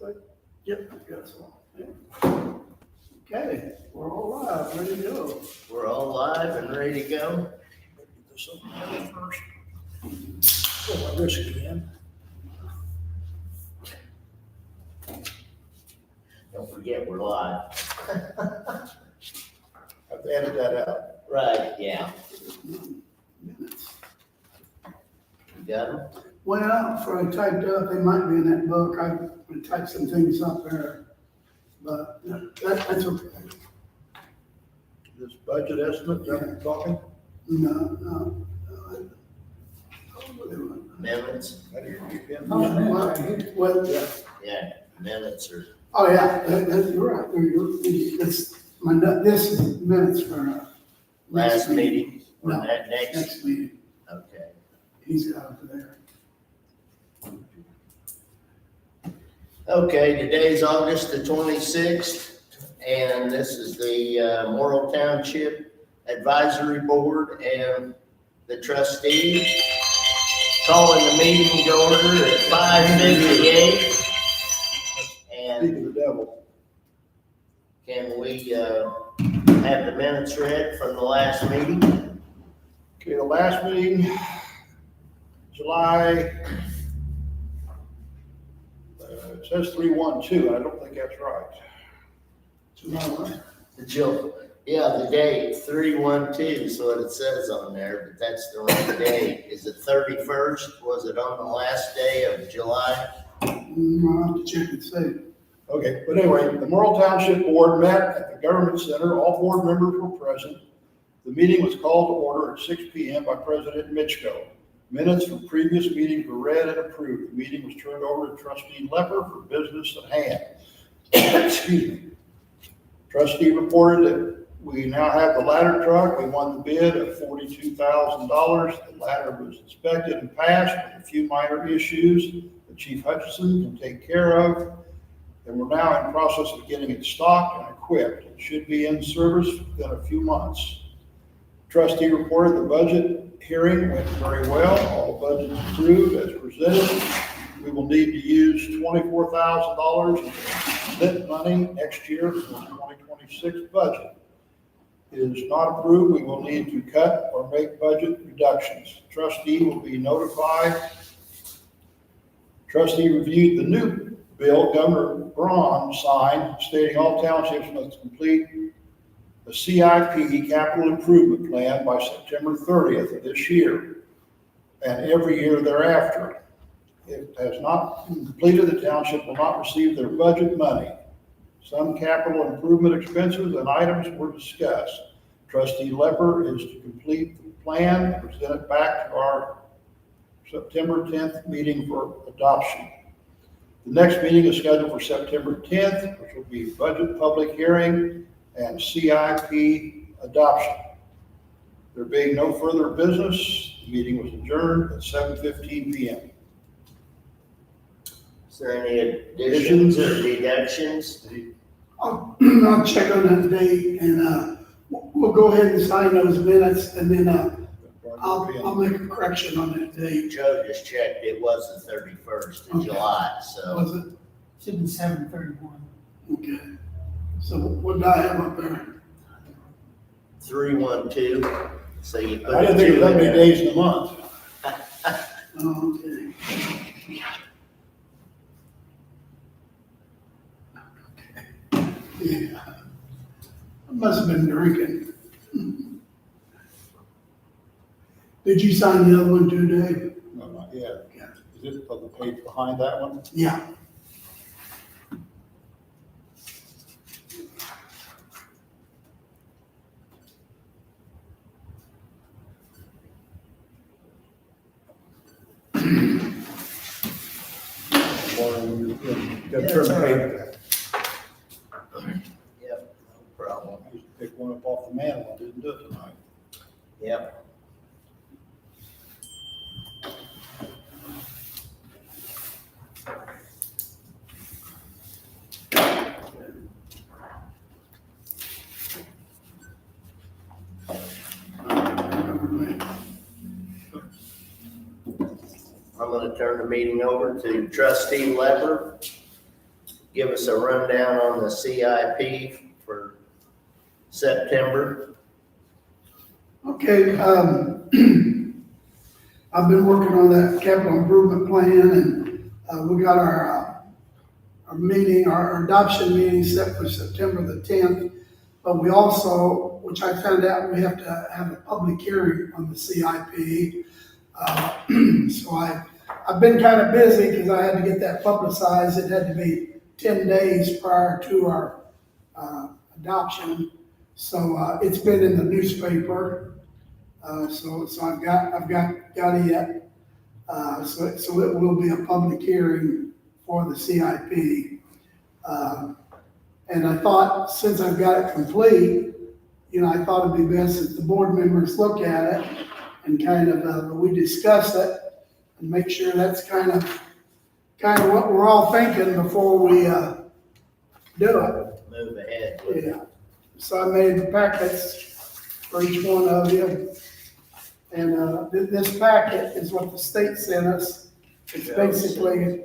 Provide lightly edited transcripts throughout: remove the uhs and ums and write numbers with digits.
Yep, I guess so. Yeah. Okay, we're all live, ready to go. We're all live and ready to go. Get this open here first. Oh, I risk again. Don't forget, we're live. I've added that out. Right, yeah. Minutes. You got them? Well, before I typed up, they might be in that book. I typed some things up there, but that's okay. This budget estimate that we're talking, No. Amendments? how do you keep in? Well, Yeah, amendments are, oh, yeah, you're right. This is minutes for last meeting, or No, next? next meeting. Okay. He's got it there. Okay, today's August the 26th, and this is the Morrill Township Advisory Board and the trustees calling the meeting to order at 5:58. And Speak of the devil. can we have the minutes read from the last meeting? Okay, the last meeting, July, it says 3/1/2, I don't think that's right. Yeah, the date, 3/1/2 is what it says on there, but that's the wrong date. Is it 31st? Was it on the last day of July? I'll have to check and see. Okay, but anyway, the Morrill Township Board met at the Government Center, all board members were present. The meeting was called to order at 6 PM by President Mitchko. Minutes from previous meetings were read and approved. The meeting was turned over to Trustee Lepper for business at hand. Excuse me. Trustee reported that we now have the ladder truck. We won the bid of $42,000. The ladder was inspected and passed with a few minor issues that Chief Hutchinson can take care of. And we're now in process of getting it stocked and equipped. It should be in service within a few months. Trustee reported the budget hearing went very well. All budgets approved as presented. We will need to use $24,000 in split money next year for the 2026 budget. It is not approved, we will need to cut or make budget reductions. Trustee will be notified. Trustee reviewed the new bill Governor Braun signed stating all townships must complete the CIP capital improvement plan by September 30th of this year and every year thereafter. If it has not been completed, the township will not receive their budget money. Some capital improvement expenses and items were discussed. Trustee Lepper is to complete the plan and present it back to our September 10th meeting for adoption. The next meeting is scheduled for September 10th, which will be budget public hearing and CIP adoption. There being no further business, the meeting was adjourned at 7:15 PM. Is there any additions or deductions? I'll check on that date and, we'll go ahead and sign those minutes and then, I'll make a correction on that date. Joe just checked, it was the 31st of Okay. July, so Was it? Should be 7:31. Okay. So what did I have up there? 3/1/2. So you put I a didn't think it 2 was that in many there. days in a month. Oh, okay. Yeah. I must have been drinking. Did you sign the other one too, Dave? No, not yet. Yeah. Is it on the page behind that one? Yeah. Or you got to Yeah, turn it's the all page right. back. Yep, no problem. I used to pick one up off the mantle, I didn't do it tonight. Yep. I'm gonna turn the meeting over to Trustee Lepper. give us a rundown on the CIP for September. Okay, I've been working on that capital improvement plan, and we got our meeting, our adoption meeting set for September the 10th. But we also, which I found out, we have to have a public hearing on the CIP. So I've been kind of busy because I had to get that publicized. It had to be 10 days prior to our adoption. So it's been in the newspaper. So I've got it. So it will be a public hearing for the CIP. And I thought, since I've got it complete, I thought it'd be best if the board members look at it and kind of, we discuss it and make sure that's kind of what we're all thinking before we do it. Move ahead with it. Yeah. So I made packets for each one of you. And this packet is what the state sent us. It's basically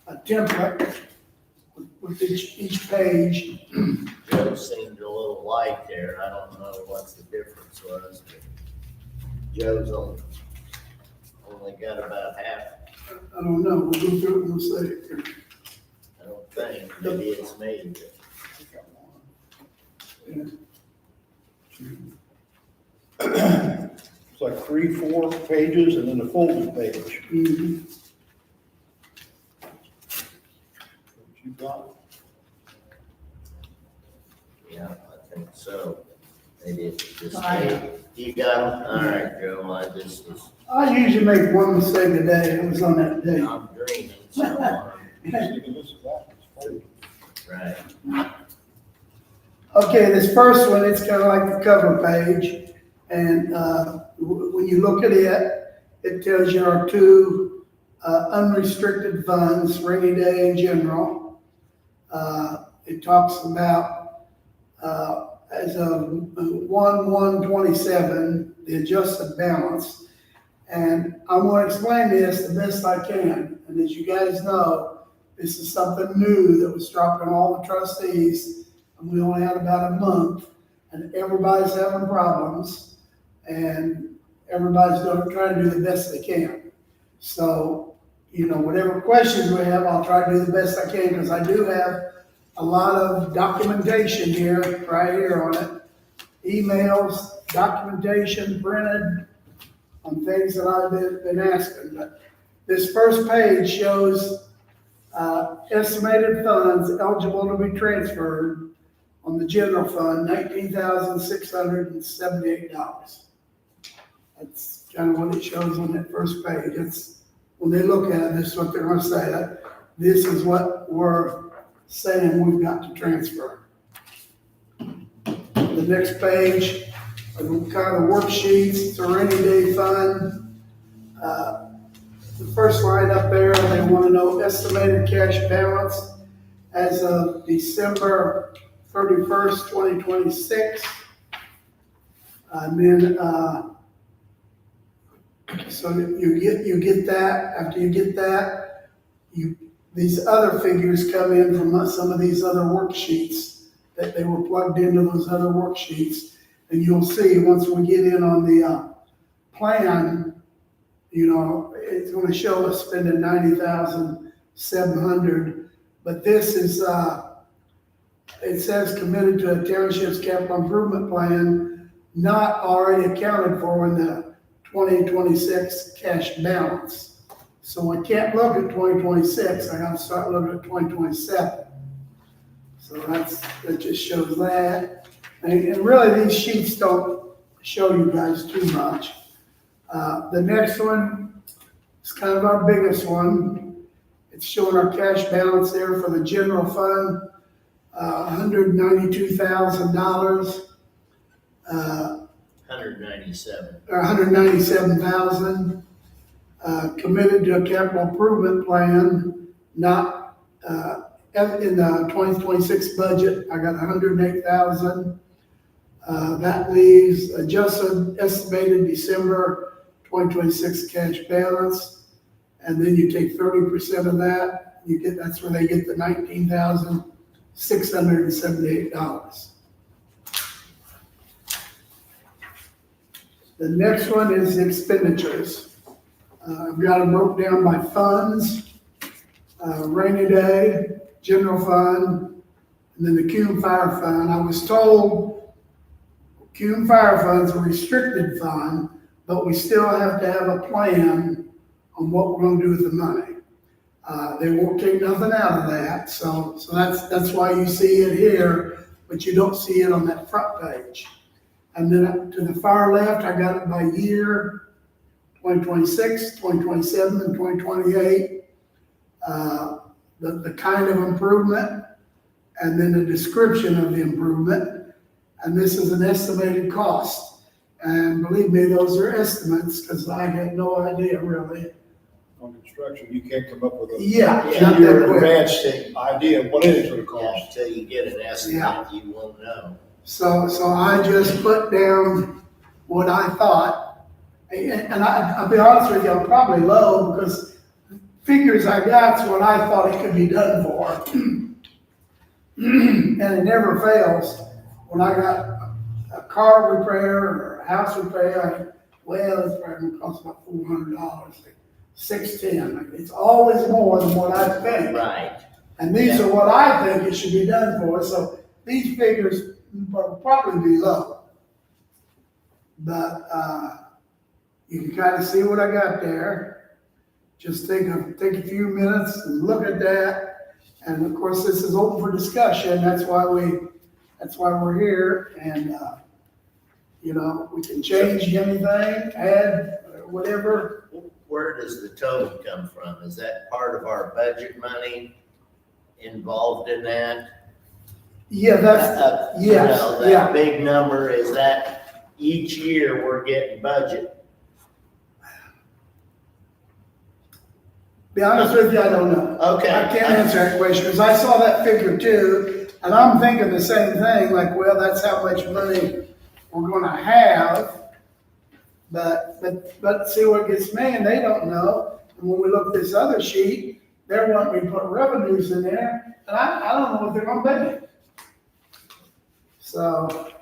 a template with each page. Joe seemed a little light there. I don't know what the difference was, but Joe's only got about half. I don't know, we'll go through it and we'll see. I don't think, maybe it's me. It's like 3-4 pages and then a folded page. Mhm. What you got? Yeah, I think so. Maybe it's just Aye. me. You got them? All right, Joe, I just was, I usually make one mistake a day, it was on that day. I'm dreaming, so, Thinking this is that, it's folded. right. Okay, this first one, it's kind of like the cover page. And when you look at it, it tells you our two unrestricted funds, rainy day and general. It talks about as of 1/1/27, the adjusted balance. And I'm going to explain this the best I can. And as you guys know, this is something new that was dropped on all the trustees. And we only had about a month, and everybody's having problems, and everybody's trying to do the best they can. So, whatever questions we have, I'll try to do the best I can, because I do have a lot of documentation here, right here on it. Emails, documentation printed on things that I've been asking. But this first page shows estimated funds eligible to be transferred on the general fund, $19,678. That's kind of what it shows on that first page. It's, when they look at it, this is what they're going to say. That this is what we're saying we've got to transfer. The next page are kind of worksheets. It's a rainy day fund. The first line up there, they want to know estimated cash balance as of December 31st, 2026. And then, so you get that. After you get that, these other figures come in from some of these other worksheets that they were plugged into those other worksheets. And you'll see once we get in on the plan, it's going to show us spending $90,700. But this is, it says committed to a township's capital improvement plan, not already accounted for in the 2026 cash balance. So I can't look at 2026, I gotta start looking at 2027. So that just shows that. And really, these sheets don't show you guys too much. The next one is kind of our biggest one. It's showing our cash balance there for the general fund, $192,000. 197. Or $197,000. Committed to a capital improvement plan, not in the 2026 budget. I got $108,000. That leaves adjusted estimated December 2026 cash balance. And then you take 30% of that, that's where they get the $19,678. The next one is expenditures. I've got them broke down by funds, rainy day, general fund, and then the Cume Fire Fund. I was told Cume Fire Fund's a restricted fund, but we still have to have a plan on what we're gonna do with the money. They won't take nothing out of that, so that's why you see it here, but you don't see it on that front page. And then up to the far left, I got it by year, 2026, 2027, and 2028. The kind of improvement, and then a description of the improvement. And this is an estimated cost. And believe me, those are estimates, because I had no idea really. On construction, you can't come up with a Yeah. Yeah. not that quick. advanced idea of what it is gonna Yeah, cost. until you get an estimate, you won't know. So I just put down what I thought. And I'll be honest with you, I'm probably low, because figures I got's what I thought it could be done for. And it never fails. When I got a car repair or a house repair, well, it's probably gonna cost about $400, like $610. It's always more than what I think. Right, And these are what I think it should be done for, so these figures will probably be low. But, you can kind of see what I got there. Just take a few minutes and look at that. And of course, this is open for discussion, that's why we're here, and, we can change anything, add, whatever. where does the total come from? Is that part of our budget money involved in that? Yeah, that's, yes, That yeah. big number, is that each year we're getting budget? Be honest with you, I don't know. Okay. I can't answer that question, because I saw that figure too, and I'm thinking the same thing, like, well, that's how much money we're gonna have. But see what gets me, and they don't know. And when we look at this other sheet, they're wanting me to put revenues in there, and I don't know what they're gonna be. So,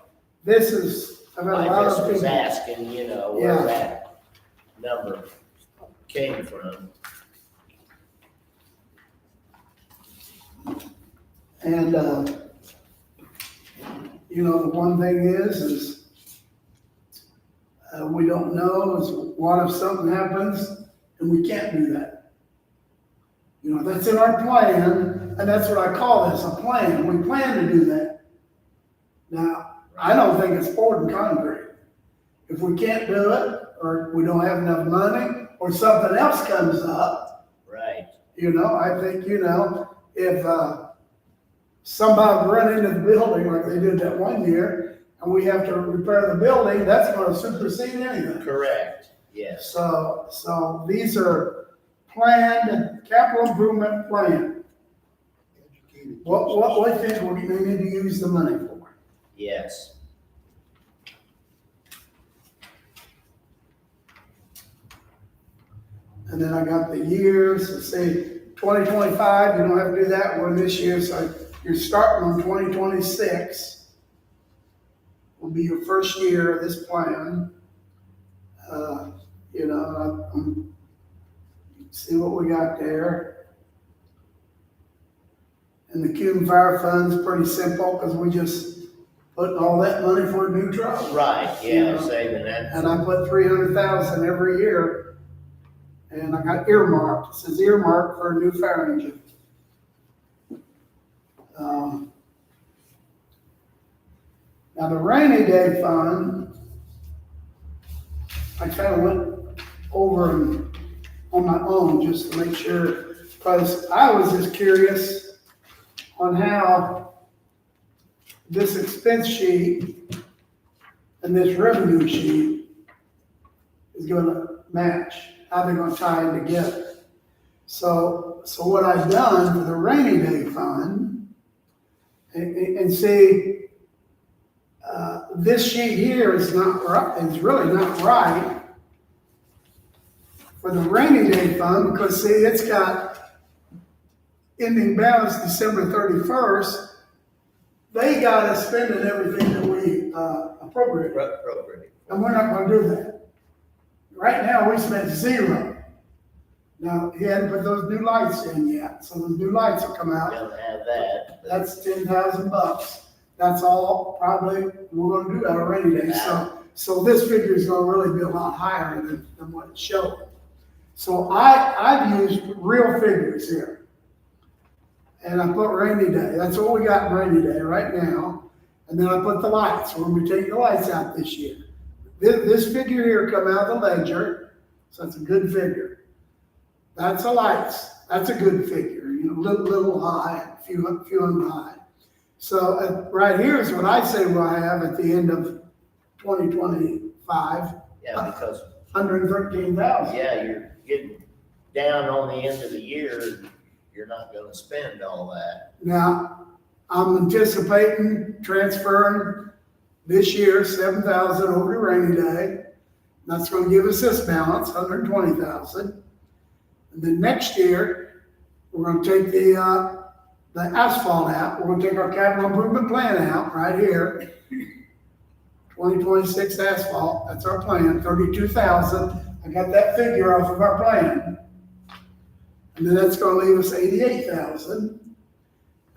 this is, I've got a I lot just of was people. asking, Yeah. where that number came from. And, the one thing is we don't know is what if something happens and we can't do that? That's in our plan, and that's what I call this, a plan. We plan to do that. Now, I don't think it's poured in concrete. If we can't do it, or we don't have enough money, or something else comes up, Right, I think, if somebody run into the building like they did that one year, and we have to repair the building, that's gonna supersede anything. correct, yes. So these are planned, capital improvement plan. What we think we need to use the money for. Yes, And then I got the years, so say 2025, you don't have to do that one this year, so you're starting on 2026. Will be your first year of this plan. See what we got there. And the Cume Fire Fund's pretty simple, because we just put all that money for a new truck. right, yeah, saving that. And I put 300,000 every year. And I got earmarked, it says earmarked for a new fire engine. Now the rainy day fund, I kind of went over on my own just to make sure, because I was just curious on how this expense sheet and this revenue sheet is gonna match, how they're gonna tie in together. So what I've done for the rainy day fund, and see, this sheet here is not right, it's really not right for the rainy day fund, because see, it's got ending balance December 31st, they got us spending everything that we appropriated. Appropriate. And we're not gonna do that. Right now, we spent zero. Now, he hadn't put those new lights in yet, so those new lights will come out. Don't have that. but- That's $10,000. That's all probably, we're gonna do that on a rainy day. So this figure is gonna really be a lot higher than what it's showing. So I've used real figures here. And I put rainy day, that's what we got in rainy day right now. And then I put the lights, we're gonna be taking the lights out this year. This figure here come out of the ledger, so that's a good figure. That's the lights, that's a good figure, you know, little high, few hundred high. So right here is what I say we'll have at the end of 2025, Yeah, because, 113,000. yeah, you're getting down on the end of the year, you're not gonna spend all that. Now, I'm anticipating transferring this year 7,000 over to rainy day. That's gonna give us this balance, 120,000. And then next year, we're gonna take the asphalt out. We're gonna take our capital improvement plan out right here. 2026 asphalt, that's our plan, 32,000. I got that figure off of our plan. And then that's gonna leave us 88,000.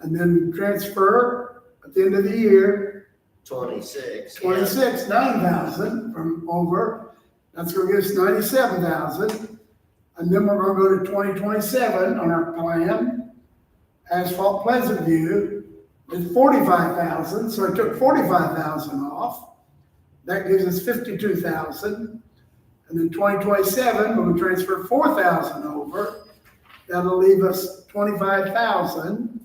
And then transfer at the end of the year, 26. yeah. 26, 9,000 from over. That's gonna give us 97,000. And then we're gonna go to 2027 on our plan. Asphalt Pleasant View is 45,000, so I took 45,000 off. That gives us 52,000. And then 2027, we're gonna transfer 4,000 over. That'll leave us 25,000.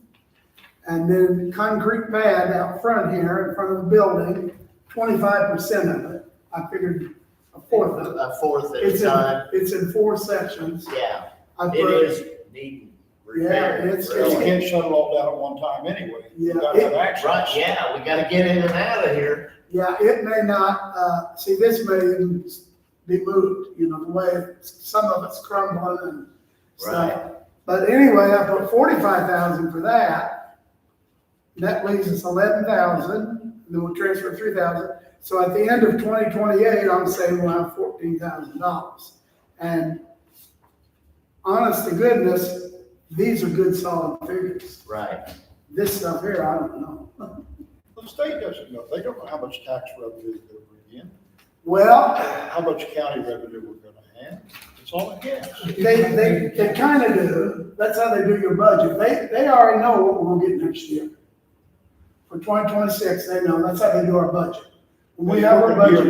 And then concrete pad out front here, in front of the building, 25% of it. I figured a fourth of it. A fourth at It's a time, it's in 4 sections. yeah, I it put, is needing repair. Yeah, it's- You really. can't shut it all down at one time anyway. You Yeah, gotta have access. Right, yeah, we gotta get in and out of here. yeah, it may not, see, this may even be moved, you know, the way some of it's crumbling and stuff. But anyway, I put 45,000 for that. That leaves us 11,000, and then we'll transfer 3,000. So at the end of 2028, I'm saying we'll have $14,000. And honest to goodness, these are good solid figures. Right, This stuff here, I don't know. The state doesn't know. They don't know how much tax revenue they're bringing in, Well, how much county revenue we're gonna have. It's all a guess. they kind of do. That's how they do your budget. They already know what we're gonna get next year. For 2026, they know. That's how they do our budget. When we have our budget,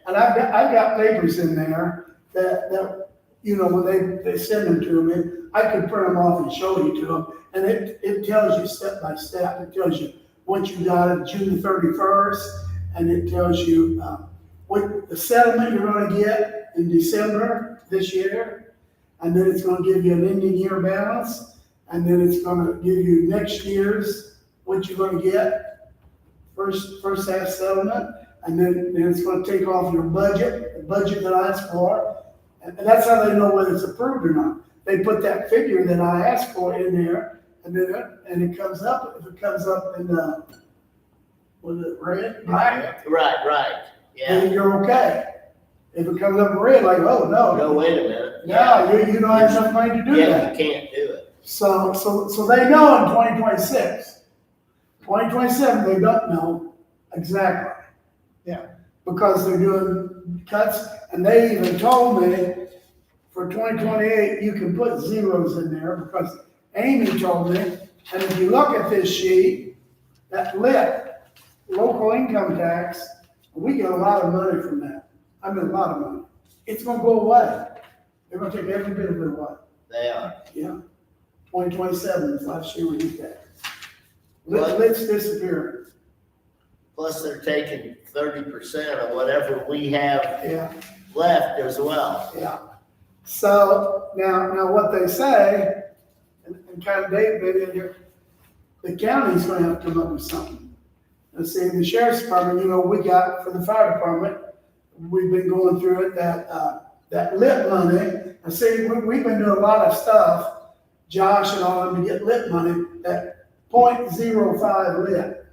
and I've got papers in there that, you know, when they send them to me, I could print them off and show you to them. And it tells you step by step. It tells you what you got at June 31st, and it tells you, what the settlement you're gonna get in December this year. And then it's gonna give you an ending year balance, and then it's gonna give you next year's, what you're gonna get, first half settlement, and then it's gonna take off your budget, the budget that I asked for. And that's how they know whether it's approved or not. They put that figure that I asked for in there, and then, it comes up, if it comes up in was it red, black, right, yeah. then you're okay. If it comes up in red, like, oh, No, no, wait a minute. no, you don't have enough money to do Yeah, that. you can't do it. So they know in 2026. 2027, they don't know exactly. Yeah. Because they're doing cuts, and they even told me for 2028, you can put zeros in there, because Amy told me, and if you look at this sheet, that lit, local income tax, we get a lot of money from that. I mean, a lot of money. It's gonna go away. They're gonna take every bit of it away. They are. Yeah. 2027 is last year we did that. What? Let's disappear. Plus they're taking 30% of whatever we have Yeah, left as well. yeah. So now what they say, and kind of David in here, the county's gonna have to come up with something. Let's see, the sheriff's department, you know, we got for the fire department, we've been going through it, that lit money. I see, we've been doing a lot of stuff Josh and all of them to get lit money at 0.05 lit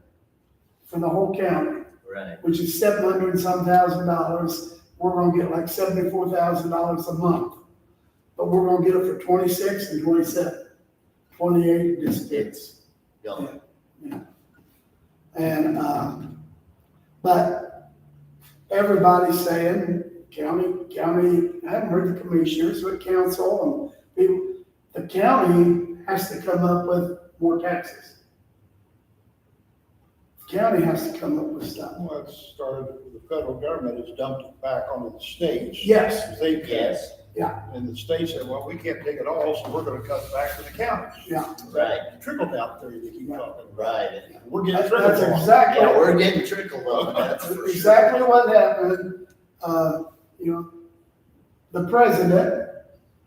for the whole county, Right. which is $700 and some $1,000. We're gonna get like $74,000 a month. But we're gonna get it for 26 and 27, 28 districts. Gone. And, but everybody's saying, county, I haven't heard the commissioners, but council and people, the county has to come up with more taxes. The county has to come up with stuff. Well, it started, the federal government has dumped it back onto the states. Yes, They Yes, And the state said, well, we can't take it all, so we're gonna cut it back to the counties. yeah. right, Trickle down theory they keep talking about. right. We're getting That's trickled on. exactly. Yeah, we're getting trickled on, that's for sure. Exactly what happened, you know, the president,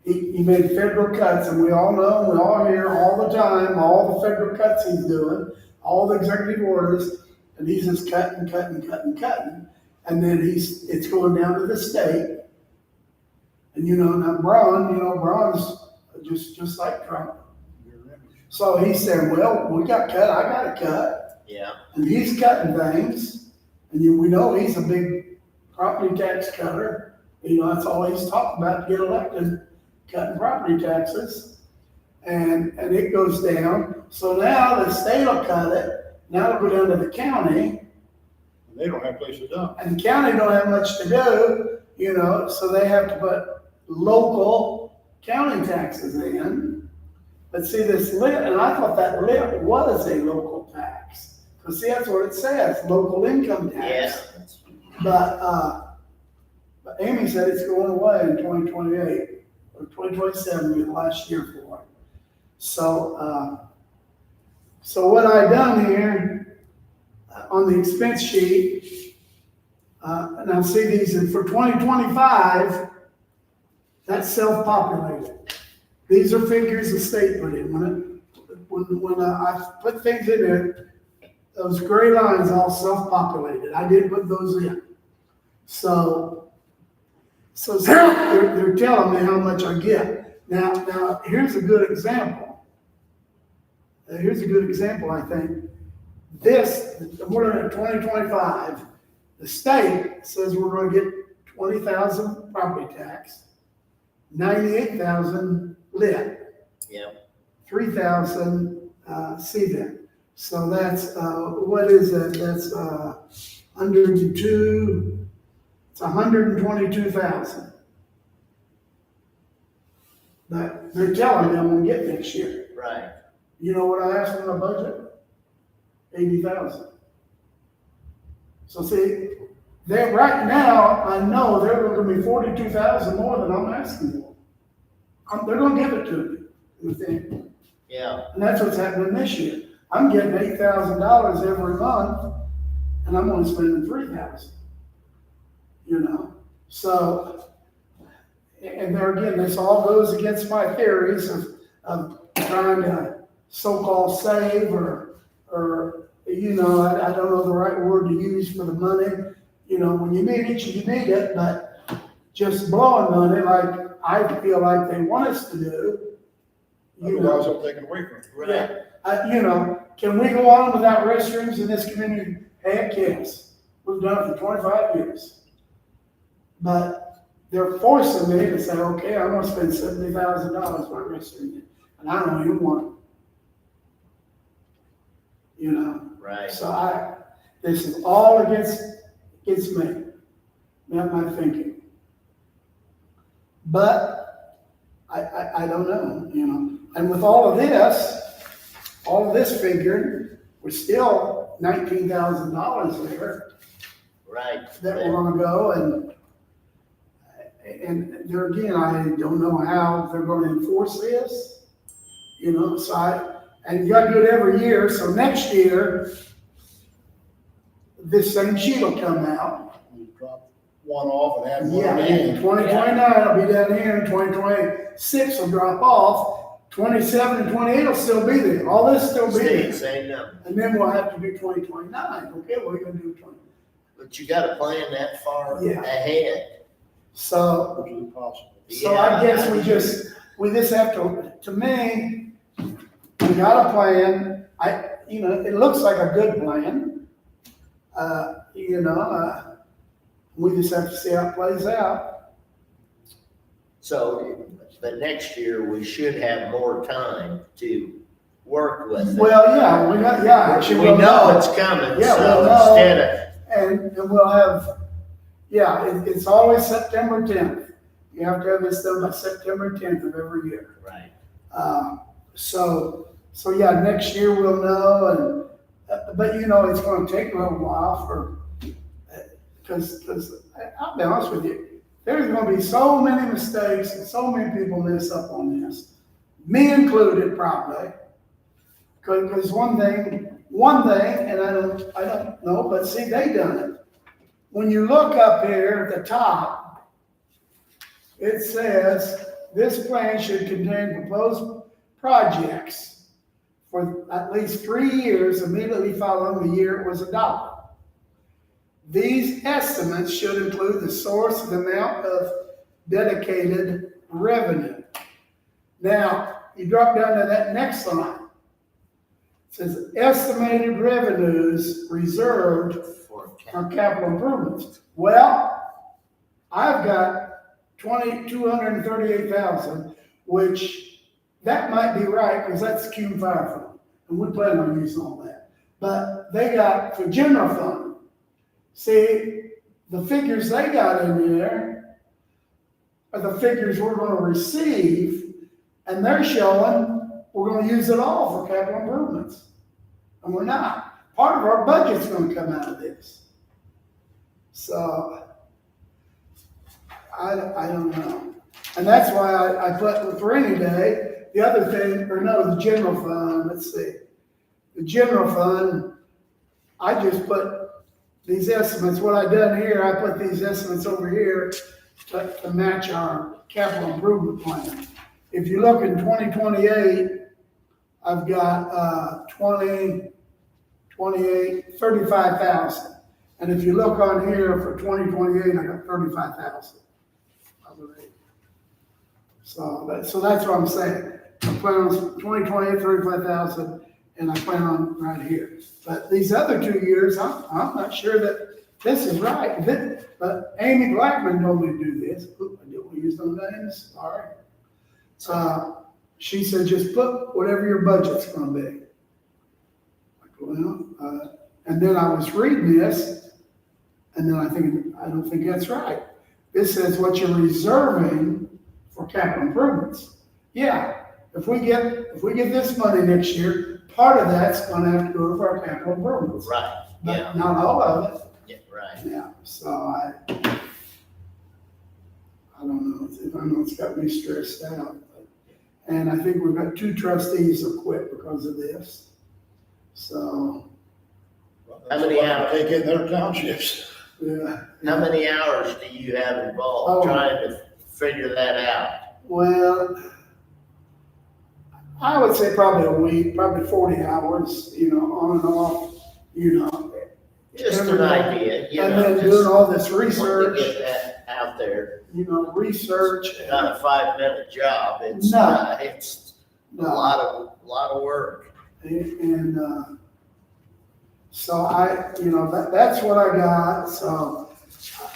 he made federal cuts, and we all know, we all hear all the time, all the federal cuts he's doing, all the executive orders, and he's just cutting, and then it's going down to the state. And now Braun's just like Trump. So he said, well, we got cut, I got a cut. Yeah, And he's cutting things, and we know he's a big property tax cutter. That's all he's talking about to get elected, cutting property taxes. And it goes down. So now the state will cut it. Now it'll go down to the county, They don't have place to dump. and the county don't have much to do, so they have to put local county taxes in. But see, this lit, and I thought that lit was a local tax. Because see, that's what it says, local income yeah, tax. But Amy said it's going away in 2028, or 2027, be the last year for it. So what I done here, on the expense sheet, and I see these, and for 2025, that's self-populated. These are figures the state put in. When I put things in there, those gray lines all self-populated. I did put those in. So they're telling me how much I get. Now, here's a good example. I think. We're in 2025. The state says we're going to get 20,000 property tax, 98,000 lit, yeah, 3,000 CVIC. So that's, what is that? That's 102, it's 122,000. But they're telling me I'm gonna get next year. right, You know what I asked for in my budget? 80,000. So see, right now, I know they're gonna be 42,000 more than I'm asking for. They're gonna give it to me, you think? yeah, And that's what's happening this year. I'm getting $8,000 every month, and I'm only spending 3,000. So, and there again, this all goes against my theories of trying to so-called save or I don't know the right word to use for the money. When you need it, you need it, but just blowing money like I feel like they want us to do, Otherwise, they'll take it away from you. right, can we go on without restrooms in this community? Heck, yes. We've done it for 25 years. But they're forcing me to say, okay, I'm gonna spend $70,000 for a restroom, and I don't even want it. right, So this is all against me, not my thinking. But I don't know, and with all of this figured, we're still $19,000 there right. that we're gonna go, and there again, I don't know how they're gonna enforce this, and you gotta do it every year, so next year, this same sheet will come out. You drop one off and add one Yeah, in. 2029 will be down here, and 2026 will drop off, 27 and 28 will still be there, all this still be Stay there. the same number, And then we'll have to do 2029, okay, what are we gonna do 20? but you gotta plan that far Yeah. ahead. So, Which is impossible. I guess we just have to me, we got a plan. It looks like a good plan. We just have to see how it plays out. So, but next year, we should have more time to work with it. Well, yeah, actually. We we'll know it's coming, Yeah, so we'll know. instead And we'll have, it's always September 10th. You have to have this done by September 10th of every year. of, right, So yeah, next year we'll know, but it's gonna take a little while because I'll be honest with you, there's gonna be so many mistakes and so many people mess up on this, me included probably. Because one thing, and I don't know, but see, they done it. When you look up here at the top, it says, this plan should contain proposed projects for at least 3 years immediately following the year it was adopted. These estimates should include the source and amount of dedicated revenue. Now, you drop down to that next line. It says estimated revenues reserved for for capital improvements. Well, I've got 238,000, which that might be right because that's the Cume Fire Fund, and we plan on using all that. But they got for general fund. See, the figures they got in there are the figures we're going to receive, and they're showing we're going to use it all for capital improvements, and we're not. Part of our budget's going to come out of this. So, I don't know. And that's why I put with rainy day, the other thing, the general fund, let's see. The general fund, I just put these estimates, what I done here, I put these estimates over here to match our capital improvement plan. If you look in 2028, I've got 35,000. And if you look on here for 2028, I got 35,000. I believe. So that's what I'm saying. I plan on 2028, 35,000, and I plan on right here. But these other 2 years, I'm not sure that this is right. But Amy Blackman told me to do this. Oop, I didn't use no names. Sorry. She said, just put whatever your budget's going to be. Well, and then I was reading this, and then I don't think that's right. This says what you're reserving for capital improvements. Yeah, if we get this money next year, part of that's going to have to go for our capital improvements. right, But yeah, not all of it. yeah, right. Yeah, so I don't know. I know it's got me stressed out. And I think we've got 2 trustees who quit because of this. So, How many hours? Take in their townships. yeah. How many hours do you have Oh. involved trying to figure that out? Well, I would say probably a week, probably 40 hours, on and off, Just every an day. idea, And then doing all this want to research, get that out there. research. Not a 5-minute job. It's No. it's a No. lot of work. And so that's what I got. So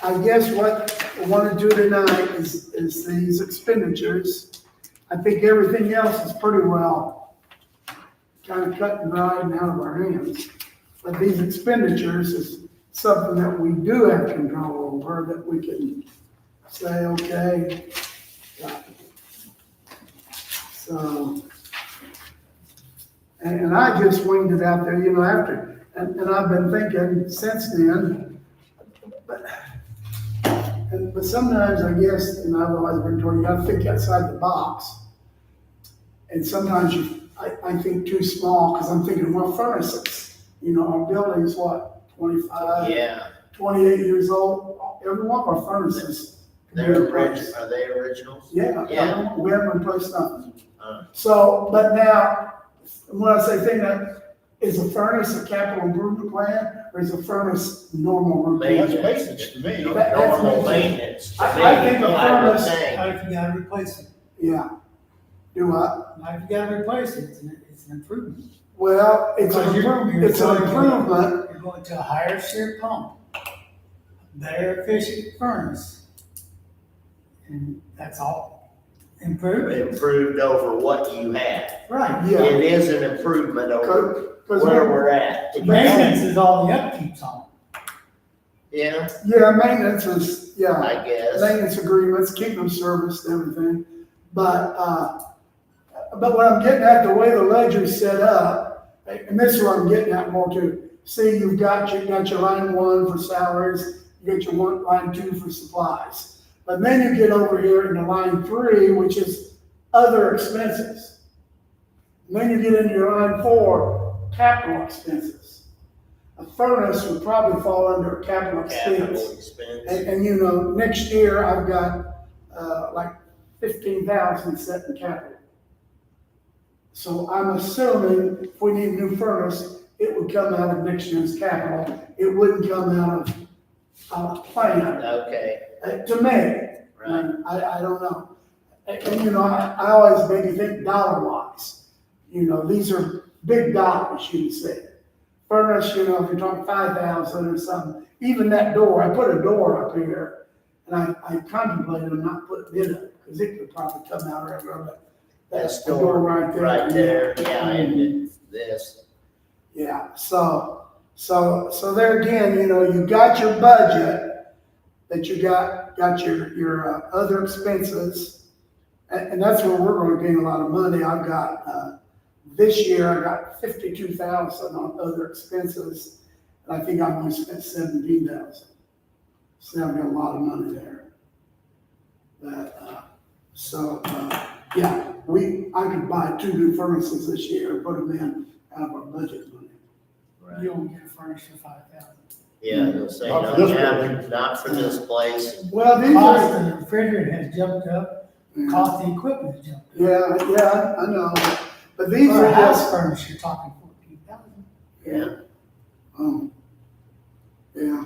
I guess what I want to do tonight is these expenditures. I think everything else is pretty well kind of cut and dried and out of our hands. But these expenditures is something that we do have control over, that we can say, okay. So, and I just winged it out there, after, and I've been thinking since then, but sometimes I guess, and I've always been told, you gotta think outside the box. And sometimes I think too small, because I'm thinking, well, furnaces, our building's what, 25, Yeah, 28 years old, every one of our furnaces. can be replaced. are they originals? Yeah, Yeah. we haven't replaced nothing. Uh. So, but now, when I say thing that, is a furnace a capital improvement plan, or is a furnace normal repair? That's maintenance to me. That's Normal maintenance. maintenance. to I me, think a would furnace- think. Not if you gotta replace it. Yeah. Do what? Not if you gotta replace it. it's an improvement. Well, it's Because an you're improvement. You're going to a higher shear pump, better efficient furnace. And that's all improved. Improved over what you had. Right. Yeah. It is an improvement over Cause where we're at. Maintenance is all the upkeep's on. Yeah, yeah, maintenance is, yeah, I guess. maintenance agreements, keep them serviced and everything. But what I'm getting at, the way the ledger's set up, and this is what I'm getting at more too. See, you got your line 1 for salaries, you got your line 2 for supplies. But then you get over here into line 3, which is other expenses. And then you get into your line 4, capital expenses. A furnace would probably fall under a capital Capital expense. expense. And you know, next year I've got, like 15,000 set in capital. So I'm assuming if we need a new furnace, it would come out of next year's capital. It wouldn't come out of plan, Okay, to me. right. I don't know. And you know, I always maybe think dollar wise. You know, these are big dollars, you would say. Furnace, you know, if you're talking 5,000 or something, even that door, I put a door up here, and I contemplated not putting it up, because it could probably come out right around that. That's the door right there. Right there, yeah, and this. Yeah, so there again, you know, you got your budget, that you got your other expenses, and that's where we're going to gain a lot of money. I've got, this year, I got 52,000 on other expenses, and I think I've only spent 17,000. So I've got a lot of money there. Yeah, I could buy 2 new furnaces this year and put them in out of our budget money. Right. You don't get a furnace for 5,000. Yeah, they'll say, Not for no, this yeah, building. not for this place. Well, these Cost are, of the refrigerator has jumped up, cost of the equipment has jumped up. yeah, I know, but these For are a house just, furnace, you're talking 14,000. Yeah, yeah,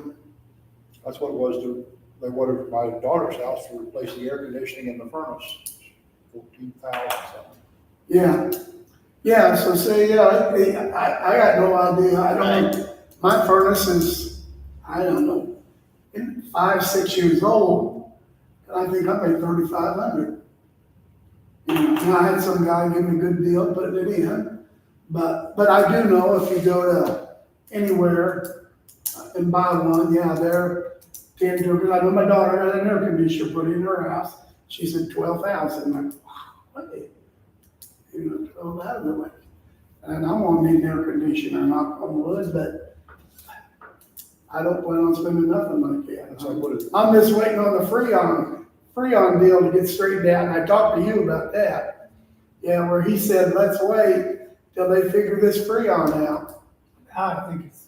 That's what it was they wanted at my daughter's house to replace the air conditioning in the furnace. 14,000 something. yeah, so say, I got no idea, I don't know, my furnace is, I don't know, 5, 6 years old, and I think I paid 3,500. You know, and I had some guy give me a good deal putting it in, but I do know if you go to anywhere and buy one, yeah, they're 10 to, because I know my daughter had an air conditioner put in her house, she said 12,000, I'm like, wow, what the, you know, 12,000, like, and I'm gonna need an air conditioner, knock on wood, but I don't plan on spending nothing like that. That's like what it, I'm just waiting on the Freon deal to get straightened out, and I talked to you about that. Yeah, where he said, let's wait till they figure this Freon out. I think it's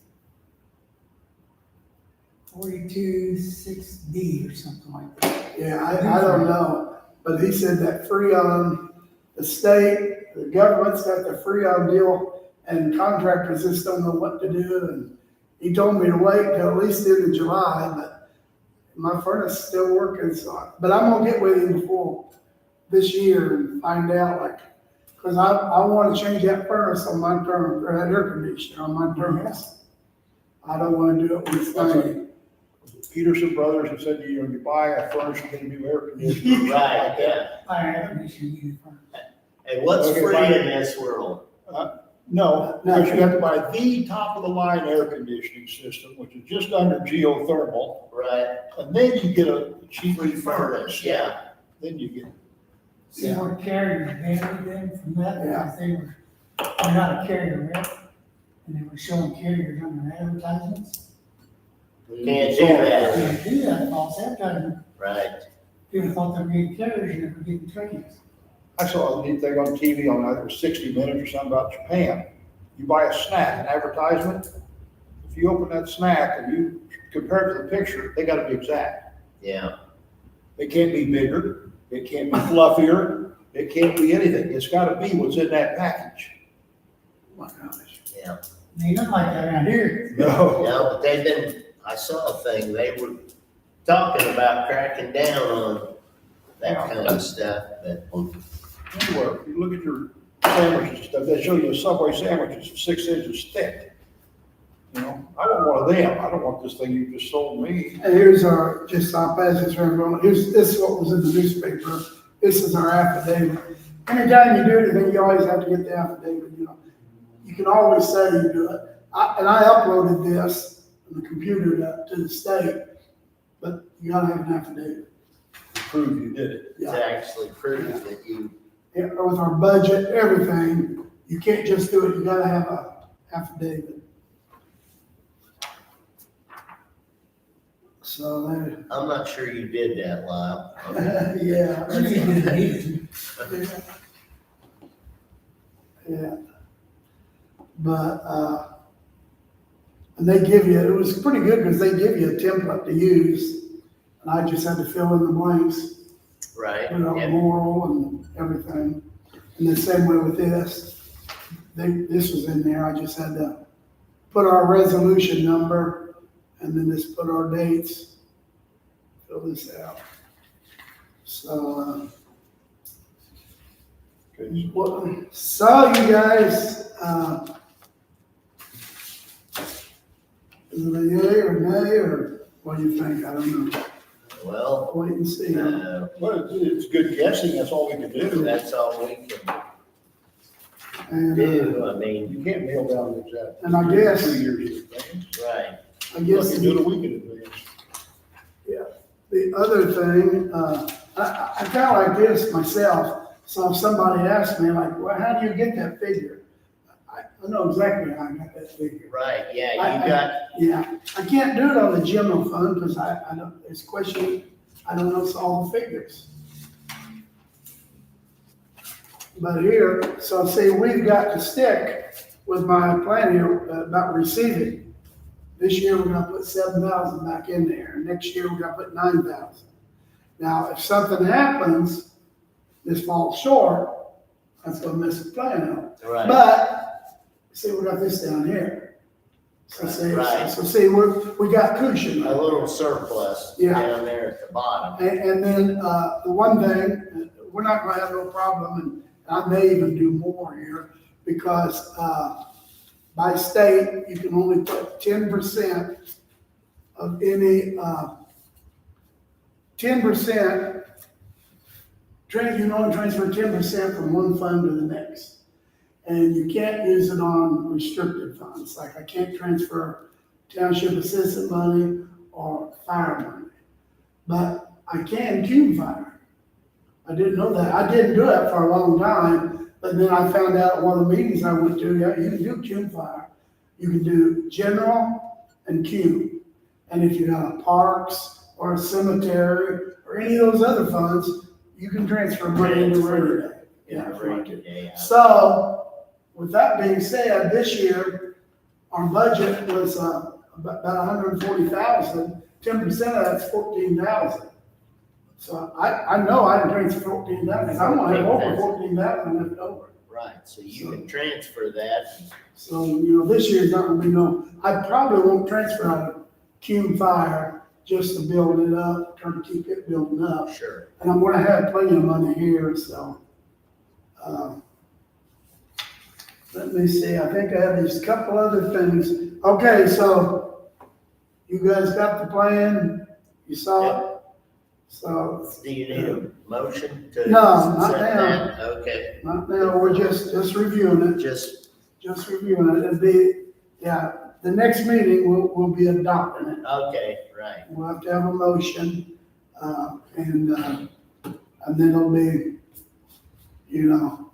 42.6D or something like that. Yeah, I don't know, but he said that Freon, the state, the government's got the Freon deal, and contractors just don't know what to do, and he told me to wait till at least into July, but my furnace is still working, so, but I'm gonna get with him before this year and find out, like, cause I wanna change that furnace on my term, or that air conditioner on my furnace. I don't wanna do it with That's thing. Peterson Brothers and said, you know, you buy a furnace, you get a new air conditioner. right, yeah. Fire air conditioning unit furnace. Hey, what's Okay, free fine. in this world? No, because you have to buy the top of the line air conditioning system, which is just under geothermal, Right, and then you get a cheap free furnace, yeah. Then you get, See where Carrier banned them from that, Yeah. because they're not a Carrier rep, and they were showing Carriers on their advertisements. Can't do that, Can't do that, false advertising. right. People thought they were getting Carriers, and they were getting trains. I saw a neat thing on TV on either 60 Minutes or something about Japan. You buy a snack, an advertisement, if you open that snack and you compare it to the picture, they gotta be exact. Yeah, It can't be bigger, it can't be fluffier, it can't be anything. It's gotta be what's in that package. Oh my gosh. yeah. They look like that around here. No. No, but they've been, I saw a thing, they were talking about cracking down on that kind of stuff, but Anywhere, if you look at your sandwiches and stuff, they show you a Subway sandwich that's 6 inches thick. You know, I want one of them, I don't want this thing you just sold me. And here's our, just I'll pass this around, well, this is what was in the newspaper, this is our affidavit. Anytime you do anything, you always have to get the affidavit, you know. You can always say you do it. And I uploaded this on the computer to the state, but you gotta have an affidavit. Prove you did it. To Yeah, actually prove that you, yeah, with our budget, everything, you can't just do it, you gotta have a affidavit. So there, I'm not sure you did that, Lyle. yeah. You didn't need it. Yeah. But, and they give you, it was pretty good because they give you a template to use. And I just had to fill in the blanks, Right? put out Yeah. moral and everything. And the same way with this, this was in there, I just had to put our resolution number and then just put our dates, fill this out. So, Okay, so you guys, is it a yay or nay, or what do you think? I don't know. Well, Wait and see. well, it's good guessing, that's all we can do. that's all we can And, do, I mean, You can't nail down the exact. And I guess- 2 years in advance. right, I You guess can do it a week in advance. the other thing, I kind of like this myself. So if somebody asks me like, well, how do you get that figure? I know exactly how I got that figure. right, yeah, you got, Yeah, I can't do it on the general fund because I don't, it's question, I don't know all the figures. But here, so see, we've got to stick with my plan here about receiving. This year, we're gonna put 7,000 back in there. Next year, we're gonna put 9,000. Now, if something happens, this falls short, that's gonna mess the plan up. right, But, see, we got this down here. So see, Right. so see, we got cushion. a little surplus Yeah. down there at the bottom. And then, the one thing, we're not gonna have no problem, and I may even do more here, because, by state, you can only put 10% of any, 10%, you can only transfer 10% from one fund to the next. And you can't use it on restricted funds, like I can't transfer township assistant money or fire money. But I can cume fire. I didn't know that. I didn't do it for a long time, but then I found out at one of the meetings I went to, yeah, you can do cume fire. You can do general and cume. And if you got a parks or a cemetery or any of those other funds, you can transfer money into rainy day. Yeah, if you want to. right, yeah. So, with that being said, this year, our budget was, about 140,000. 10% of that's 14,000. So I know I can transfer 14,000, because I'm gonna have over 14,000 left over. Right, so you can transfer that, So, you know, this year's not gonna be no, I probably won't transfer out of cume fire just to build it up, try to keep it building up. sure. And I'm gonna have plenty of money here, so. Let me see, I think I have these couple other things. Okay, so you guys got the plan? You saw it? So, Do you need a motion to? No, not set now. that? Okay, not now, we're just reviewing it, just, just reviewing it. It'll be, yeah, the next meeting, we'll be adopting it. okay, right, We'll have to have a motion, and then it'll be, you know,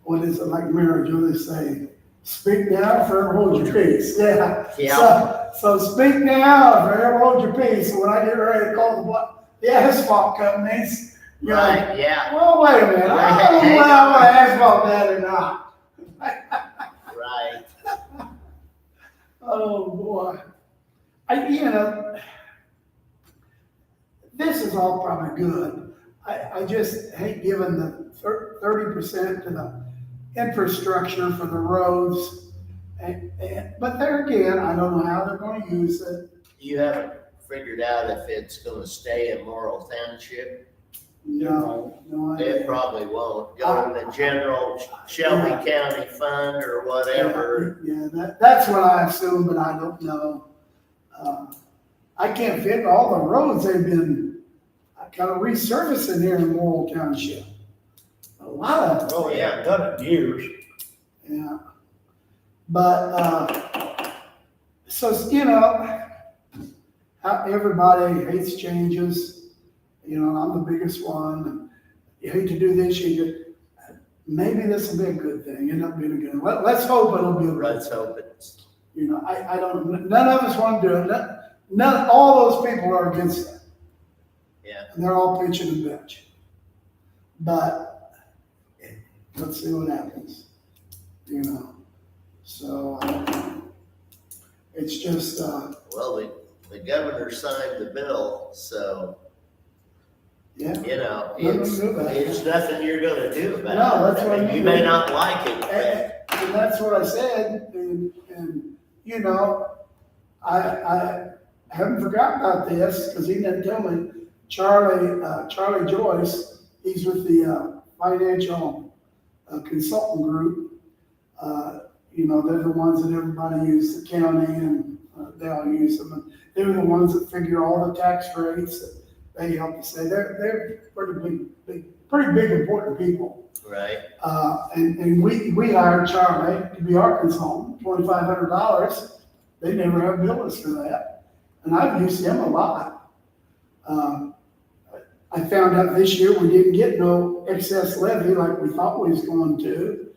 what is it, like marriage, what do they say? Speak now, forever hold your peace, yeah. Yeah. So speak now, forever hold your peace, when I get ready to call the asphalt companies, you know, right, yeah, well, wait a minute, I don't know whether I want to asphalt that or not. right, Oh, boy. You know, this is all probably good. I just hate giving the 30% to the infrastructure for the roads. But there again, I don't know how they're gonna use it. you haven't figured out if it's gonna stay in Morrill Township? No, no It idea. probably won't go in the general Shelby County Fund or whatever. Yeah, that's what I assume, but I don't know. I can't think, all the roads they've been kind of resurfacing here in Morrill Township. A lot of them, Well, they haven't done it in years. yeah. But, so, you know, how everybody hates changes. You know, I'm the biggest one. And you hate to do this, maybe this will be a good thing, end up being a good, let's hope it'll be a good Let's thing. hope it's, You know, I don't, none of us want to do it. None, all those people are against that. yeah. And they're all pitching and bitch. But let's see what happens, you know. So it's just, Well, the governor signed the bill, so, yeah. you know, Nothing to do about it. it's nothing you're gonna do about it. No, that's what I mean, You mean. may not like it, but And that's what I said, and you know, I haven't forgotten about this, because he didn't tell me, Charlie Joyce, he's with the financial consultant group. You know, they're the ones that everybody uses, the county, and they all use them, and they're the ones that figure all the tax rates, that they help us say, they're pretty big, important people. right, And we hired Charlie to be our consultant, $2,500. They never have billed us for that. And I've used him a lot. I found out this year we didn't get no excess levy like we thought we was going to.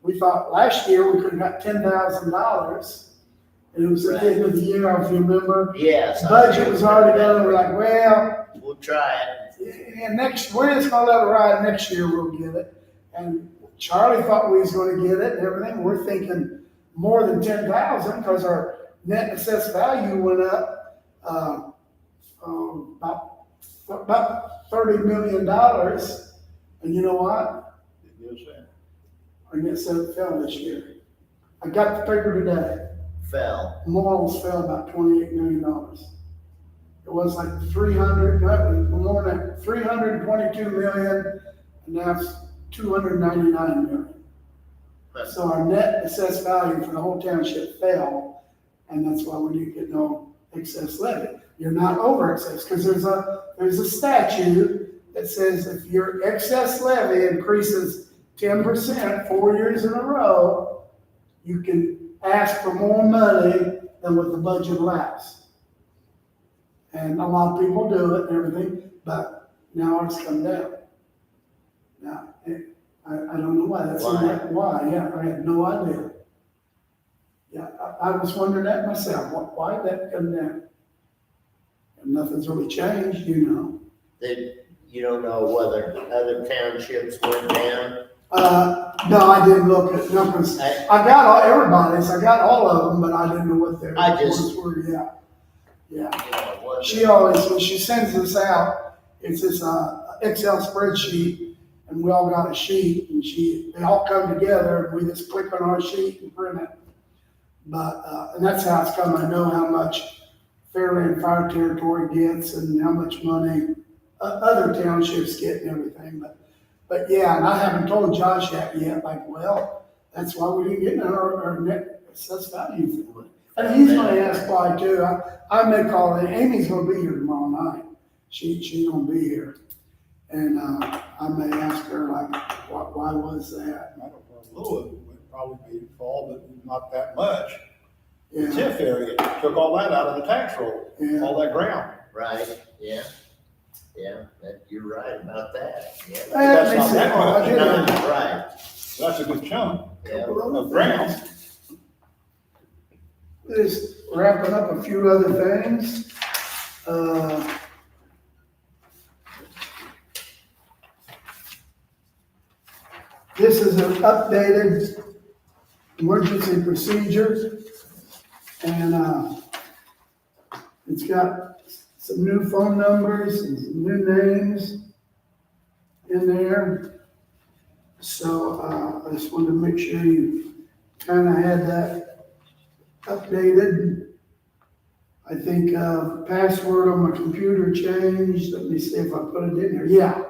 We thought last year we could have got $10,000. And it was at the end of the year, if you remember. yes. Budget was already done. We're like, well, We'll try it, and we're just gonna let it ride, next year we'll get it. And Charlie thought we was gonna get it and everything, we're thinking more than 10,000, because our net assessed value went up, about $30 million. And you know what? Yes, sir. Our net assessed fell this year. I got the paper today, fell, Morals fell about $28 million. It was like 300, that was more than 322 million, and now it's 299 million. So our net assessed value for the whole township fell, and that's why we didn't get no excess levy. You're not over excess, because there's a statute that says if your excess levy increases 10% 4 years in a row, you can ask for more money than what the budget allows. And a lot of people do it and everything, but now it's come down. Now, I don't know why, why, yeah, I had no idea. Yeah, I was wondering that myself, why did that come down? And nothing's really changed, you know. you don't know whether other townships went down. No, I didn't look at numbers. I got everybody's, I got all of them, but I didn't know what their reports were, yeah. Yeah. You know, what She always, when she sends this out, it's this Excel spreadsheet, and we all got a sheet, and they all come together, and we just click on our sheet and print it. But, and that's how it's come, I know how much Fairland Fire Territory gets and how much money other townships get and everything, but yeah, and I haven't told Josh that yet, like, well, that's why we didn't get our net assessed value for it. And he's gonna ask why too. I may call in. Amy's gonna be here tomorrow night. She's gonna be here. And, I may ask her like, why was that? I don't know, a little of it would probably be fall, but not that much. The Yeah, TIF area took all that out of the tax roll, yeah. all that ground. Right, yeah, you're right about that, yeah. That That's makes not that sense. I much. did No, that. right, That's a good chunk yeah, of ground. Just wrapping up a few other things. This is an updated emergency procedure, and it's got some new phone numbers and some new names in there. So I just wanted to make sure you kind of had that updated. I think password on my computer changed. Let me see if I put it in there. Yeah,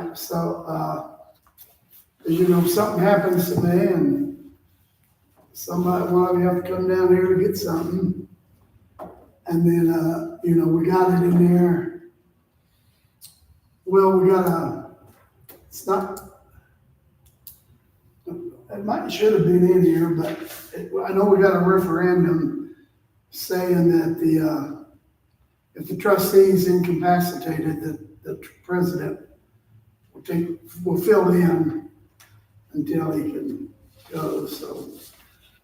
Yeah, so, as you know, if something happens to me and somebody, one of you have to come down here to get something. And then, you know, we got it in there. Well, we got it's not, should have been in here, but I know we got a referendum saying that if the trustee's incapacitated, the president will fill in until he can go, so.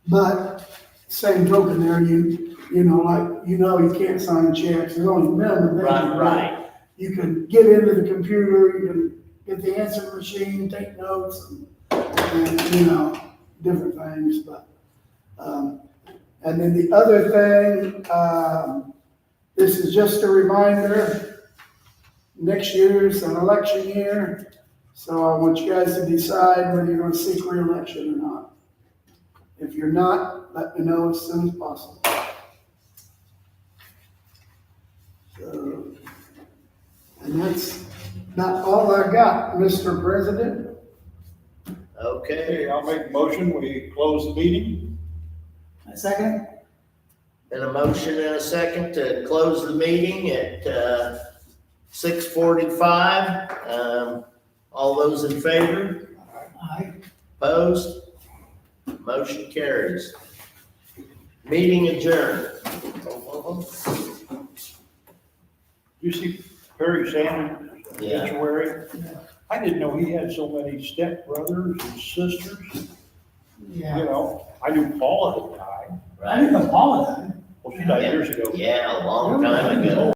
But same token there, you know, you can't sign checks, there's only minimum. things you can do. Right. You can get into the computer, you can get the answer machine, take notes, and you know, different things, but, and then the other thing, this is just a reminder, next year's an election year, so I want you guys to decide whether you're gonna seek re-election or not. If you're not, let me know as soon as possible. So, and that's about all I got, Mr. President. Okay, Okay, I'll make a motion, we close the meeting. A second? and a motion and a second to close the meeting at 6:45. All those in favor? Aye. Opposed? Motion carries. Meeting adjourned. You see Perry Sanders' Yeah. obituary? I didn't know he had so many stepbrothers and sisters. You Yeah. know, I knew Paula had died. I didn't know Paula died. Well, she died years ago. Yeah, a long time ago.